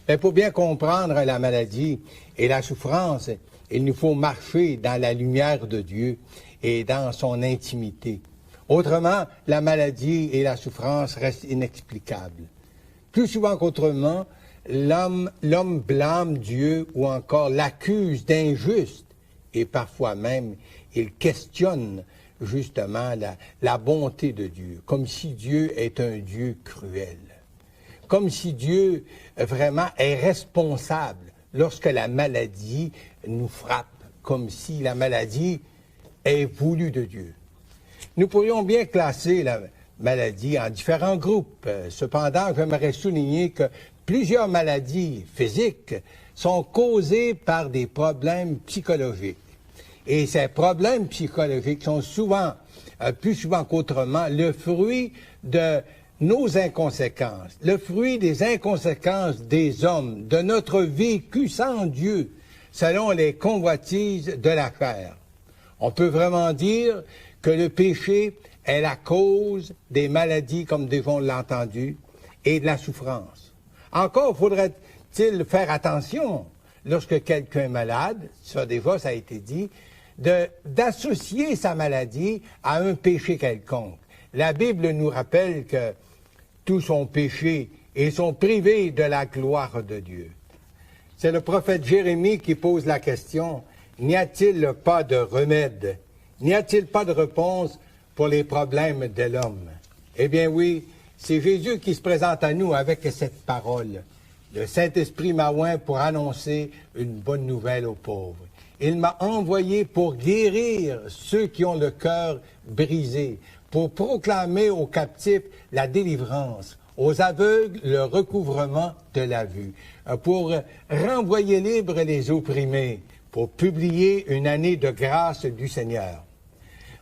Mais pour bien comprendre la maladie et la souffrance, il nous faut marcher dans la lumière de Dieu et dans son intimité. Autrement, la maladie et la souffrance restent inexplicables. Plus souvent qu'autrement, l'homme blâme Dieu ou encore l'accuse d'injuste et parfois même il questionne justement la bonté de Dieu, comme si Dieu est un Dieu cruel, comme si Dieu vraiment est responsable lorsque la maladie nous frappe, comme si la maladie est voulue de Dieu. Nous pourrions bien classer la maladie en différents groupes. Cependant, j'aimerais souligner que plusieurs maladies physiques sont causées par des problèmes psychologiques. Et ces problèmes psychologiques sont souvent, plus souvent qu'autrement, le fruit de nos inconséquences, le fruit des inconséquences des hommes, de notre vécu sans Dieu, selon les convoitises de la chair. On peut vraiment dire que le péché est la cause des maladies, comme déjà on l'a entendu, et de la souffrance. Encore faudrait-il faire attention, lorsque quelqu'un est malade, ça déjà, ça a été dit, d'associer sa maladie à un péché quelconque. La Bible nous rappelle que tous sont péchés et sont privés de la gloire de Dieu. C'est le prophète Jérémie qui pose la question, n'y a-t-il pas de remède? N'y a-t-il pas de réponse pour les problèmes de l'homme? Eh bien oui, c'est Jésus qui se présente à nous avec cette parole. Le Saint-Esprit m'a oint pour annoncer une bonne nouvelle aux pauvres. Il m'a envoyé pour guérir ceux qui ont le cœur brisé, pour proclamer aux captifs la délivrance, aux aveugles le recouvrement de la vue, pour renvoyer libres les opprimés, pour publier une année de grâce du Seigneur.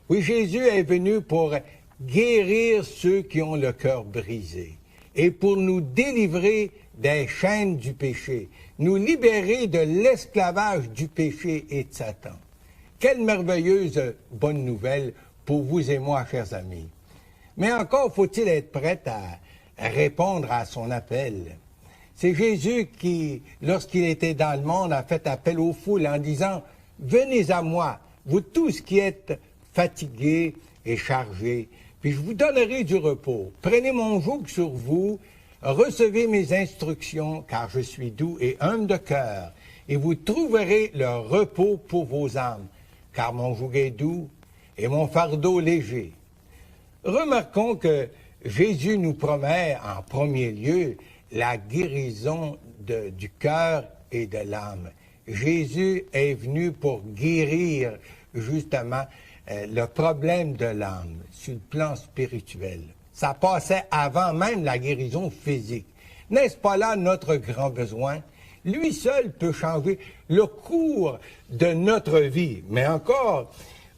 Oui, Jésus est venu pour guérir ceux qui ont le cœur brisé et pour nous délivrer des chaînes du péché, nous libérer de l'esclavage du péché et de Satan. Quelle merveilleuse bonne nouvelle pour vous et moi, chers amis. Mais encore faut-il être prêt à répondre à son appel. C'est Jésus qui, lorsqu'il était dans le monde, a fait appel aux foules en disant « Venez à moi, vous tous qui êtes fatigués et chargés, puis je vous donnerai du repos. Prenez mon joug sur vous, recevez mes instructions, car je suis doux et humble de cœur, et vous trouverez le repos pour vos âmes, car mon joug est doux et mon fardeau léger. » Remarquons que Jésus nous promet en premier lieu la guérison du cœur et de l'âme. Jésus est venu pour guérir justement le problème de l'âme sur le plan spirituel. Ça passait avant même la guérison physique. N'est-ce pas là notre grand besoin? Lui seul peut changer le cours de notre vie. Mais encore,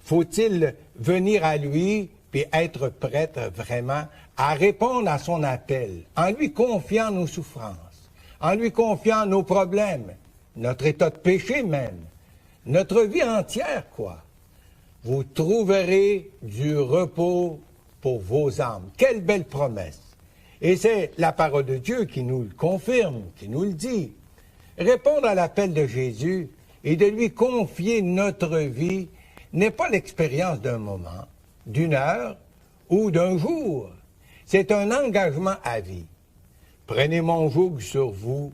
faut-il venir à lui puis être prêt vraiment à répondre à son appel, en lui confiant nos souffrances, en lui confiant nos problèmes, notre état de péché même, notre vie entière, quoi. Vous trouverez du repos pour vos âmes. Quelle belle promesse! Et c'est la parole de Dieu qui nous le confirme, qui nous le dit. Répondre à l'appel de Jésus et de lui confier notre vie n'est pas l'expérience d'un moment, d'une heure ou d'un jour. C'est un engagement à vie. Prenez mon joug sur vous,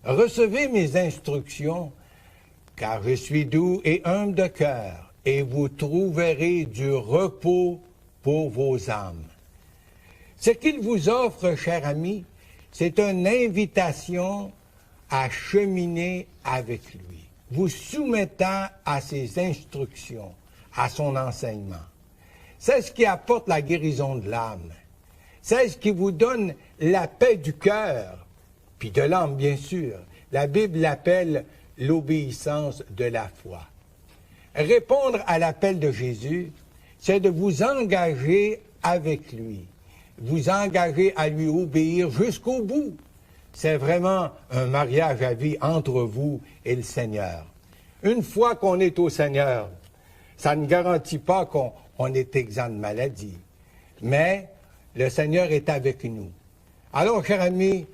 recevez mes instructions, car je suis doux et humble de cœur, et vous trouverez du repos pour vos âmes. Ce qu'il vous offre, cher ami, c'est une invitation à cheminer avec lui, vous soumettant à ses instructions, à son enseignement. C'est ce qui apporte la guérison de l'âme. C'est ce qui vous donne la paix du cœur, puis de l'âme, bien sûr. La Bible l'appelle l'obéissance de la foi. Répondre à l'appel de Jésus, c'est de vous engager avec lui, vous engager à lui obéir jusqu'au bout. C'est vraiment un mariage à vie entre vous et le Seigneur. Une fois qu'on est au Seigneur, ça ne garantit pas qu'on est exempt de maladie, mais le Seigneur est avec nous. Alors, cher ami,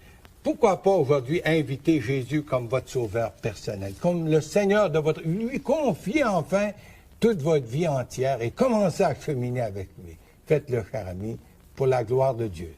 pourquoi pas aujourd'hui inviter Jésus comme votre sauveur personnel, comme le Seigneur de votre... Lui confier enfin toute votre vie entière et commencer à cheminer avec lui. Faites-le, cher ami, pour la gloire de Dieu.